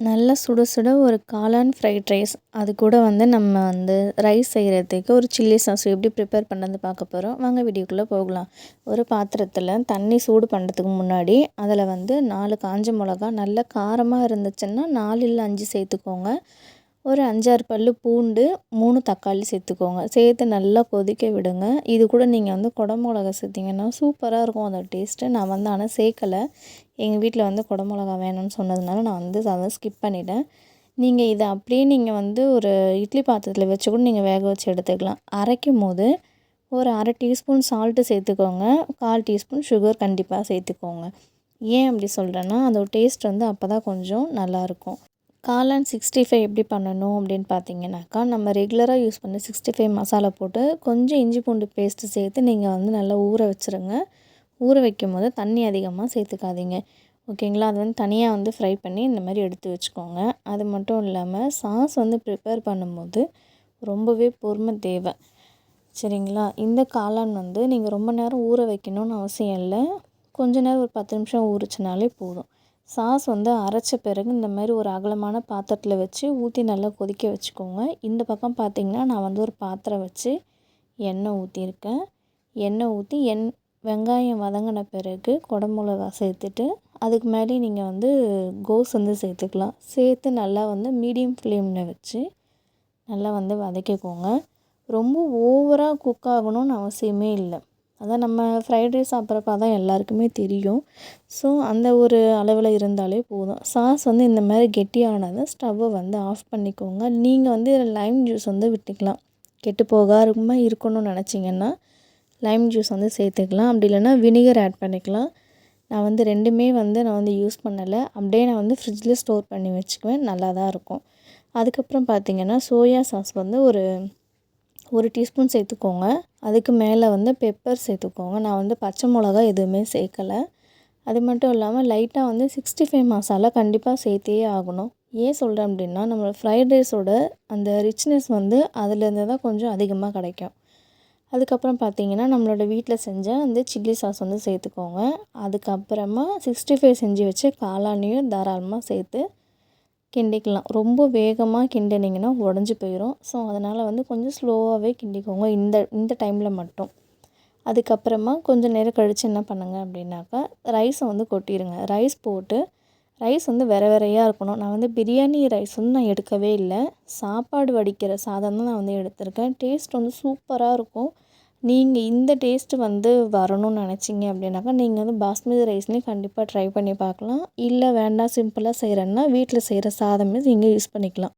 நல்லா சுட சுட ஒரு காளான் ஃப்ரைட் ரைஸ். அது கூட நம்ம ரைஸ் செய்கிறதுக்கு ஒரு சில்லி சாஸ் எப்படி ப்ரிப்பேர் பண்ணுறது பார்க்க போகிறோம். வாங்க வீடியோக்குள்ளே போகலாம். ஒரு பாத்திரத்தில் தண்ணி சூடு பண்ணுறதுக்கு முன்னாடி அதில் 4 காஞ்ச மிளகா நல்லா காரமாக இருந்துச்சுன்னா 4 இல்லை 5 சேர்த்துக்கோங்க. ஒரு 5-6 பல் பூண்டு, 3 தக்காளி சேர்த்துக்கோங்க. சேர்த்து நல்லா கொதிக்க விடுங்க. இது கூட நீங்கள் குடமிளகா சேர்த்திங்கன்னா சூப்பராக இருக்கும் அதோட டேஸ்ட்டு. நான் ஆனால் சேர்க்கலை. எங்கள் வீட்டில் குடமிளகா வேணும்னு சொன்னதுனால நான் அதை ஸ்கிப் பண்ணிட்டேன். நீங்கள் இதை அப்படியே நீங்கள் ஒரு இட்லி பாத்திரத்தில் வச்சு கூட நீங்கள் வேக வச்சு எடுத்துக்கலாம். அரைக்கும் போது ஒரு 1/2 டீஸ்பூன் சால்ட்டு சேர்த்துக்கோங்க. 1/4 டீஸ்பூன் சுகர் கண்டிப்பாக சேர்த்துக்கோங்க. ஏன் அப்படி சொல்கிறேன்னா அதோட டேஸ்ட் அப்போ தான் கொஞ்சம் நல்லாயிருக்கும். காளான் 65 எப்படி பண்ணணும் அப்படின்னு பார்த்தீங்கன்னாக்கா, நம்ம ரெகுலராக யூஸ் பண்ண 65 மசாலா போட்டு கொஞ்சம் இஞ்சி பூண்டு பேஸ்ட்டு சேர்த்து நீங்கள் நல்லா ஊற வச்சுருங்க. ஊற வைக்கும் போது தண்ணி அதிகமாக சேர்த்துக்காதீங்க. ஓகேங்களா? அது தனியாக ஃப்ரை பண்ணி இந்த மாதிரி எடுத்து வச்சுக்கோங்க. அது மட்டும் இல்லாமல் சாஸ் ப்ரிப்பேர் பண்ணும்போது ரொம்பவே பொறுமை தேவை. சரிங்களா? இந்த காளான் நீங்கள் ரொம்ப நேரம் ஊற வைக்கணும்னு அவசியம் இல்லை. கொஞ்ச நேரம் ஒரு 10 நிமிஷம் ஊறிச்சினாலே போதும். சாஸ் அரைச்ச பிறகு இந்த மாதிரி ஒரு அகலமான பாத்திரத்தில் வச்சு ஊற்றி நல்லா கொதிக்க வச்சுக்கோங்க. இந்த பக்கம் பார்த்திங்கன்னா நான் ஒரு பாத்திரம் வச்சு எண்ணெய் ஊற்றிருக்கேன். எண்ணெய் ஊற்றி வெங்காயம் வதங்கின பிறகு குடமிளகா சேர்த்துட்டு அதுக்கு மேலே நீங்கள் கோஸ் சேர்த்துக்கலாம். சேர்த்து நல்லா மீடியம் ஃப்ளேமில் வச்சு நல்லா வதக்கிக்கோங்க. ரொம்ப ஓவராக குக் ஆகணும்னு அவசியமே இல்லை. அதான் நம்ம ஃப்ரைட் ரைஸ் சாப்பிட்றப்ப தான் எல்லாருக்குமே தெரியும். ஸோ அந்த ஒரு அளவில் இருந்தாலே போதும். சாஸ் இந்த மாதிரி கெட்டியானதை ஸ்டவ்வை ஆஃப் பண்ணிக்கோங்க. நீங்கள் இதில் லைம் ஜூஸ் விட்டுக்கலாம். கெட்டு போகாமல் இருக்கணும்னு நினச்சிங்கன்னா லைம் ஜூஸ் சேர்த்துக்கலாம். அப்படி இல்லைன்னா வினிகர் ஆட் பண்ணிக்கலாம். நான் ரெண்டுமே நான் யூஸ் பண்ணலை. அப்படியே நான் ஃப்ரிட்ஜில் ஸ்டோர் பண்ணி வச்சுக்குவேன். நல்லா தான் இருக்கும். அதுக்கப்புறம் பார்த்திங்கன்னா சோயா சாஸ் ஒரு டீஸ்பூன் சேர்த்துக்கோங்க. அதுக்கு மேலே பெப்பர் சேர்த்துக்கோங்க. நான் பச்சை மிளகா எதுவுமே சேர்க்கலை. அது மட்டும் இல்லாமல் லைட்டாக 65 மசாலா கண்டிப்பாக சேர்த்தே ஆகணும். ஏன் சொல்கிறேன் அப்படின்னா நம்மளோட ஃப்ரைட் ரைஸோட அந்த ரிச்னஸ் அதுலேருந்து தான் கொஞ்சம் அதிகமாக கிடைக்கும். அதுக்கப்புறம் பார்த்திங்கன்னா நம்மளோட வீட்டில் செஞ்ச சில்லி சாஸ் சேர்த்துக்கோங்க. அதுக்கப்புறமா 65 செஞ்சு வச்சு காளானையும் தாராளமாக சேர்த்து கிண்டிக்கலாம். ரொம்ப வேகமாக கிண்டினிங்கன்னா உடஞ்சி போயிடும். ஸோ அதனால் கொஞ்சம் ஸ்லோவாகவே கிண்டிக்கோங்க இந்த டைமில் மட்டும். அதுக்கப்புறமா கொஞ்சம் நேரம் கழித்து என்ன பண்ணுங்கள் அப்படின்னாக்கா ரைஸை கொட்டிடுங்க. ரைஸ் போட்டு ரைஸ் வேறு வேறையாக இருக்கணும். நான் பிரியாணி ரைஸ் நான் எடுக்கவே இல்லை. சாப்பாடு வடிக்கிற சாதம் தான் நான் எடுத்திருக்கேன். டேஸ்ட் சூப்பராக இருக்கும். நீங்கள் இந்த டேஸ்ட்டு வரணும்னு நினச்சிங்க அப்படின்னாக்கா நீங்கள் பாஸ்மதி ரைஸ்லேயும் கண்டிப்பாக ட்ரை பண்ணி பார்க்கலாம். இல்லை வேண்டாம் சிம்பிளாக செய்கிறேன்னா வீட்டில் செய்கிற சாதமே நீங்கள் யூஸ் பண்ணிக்கலாம்.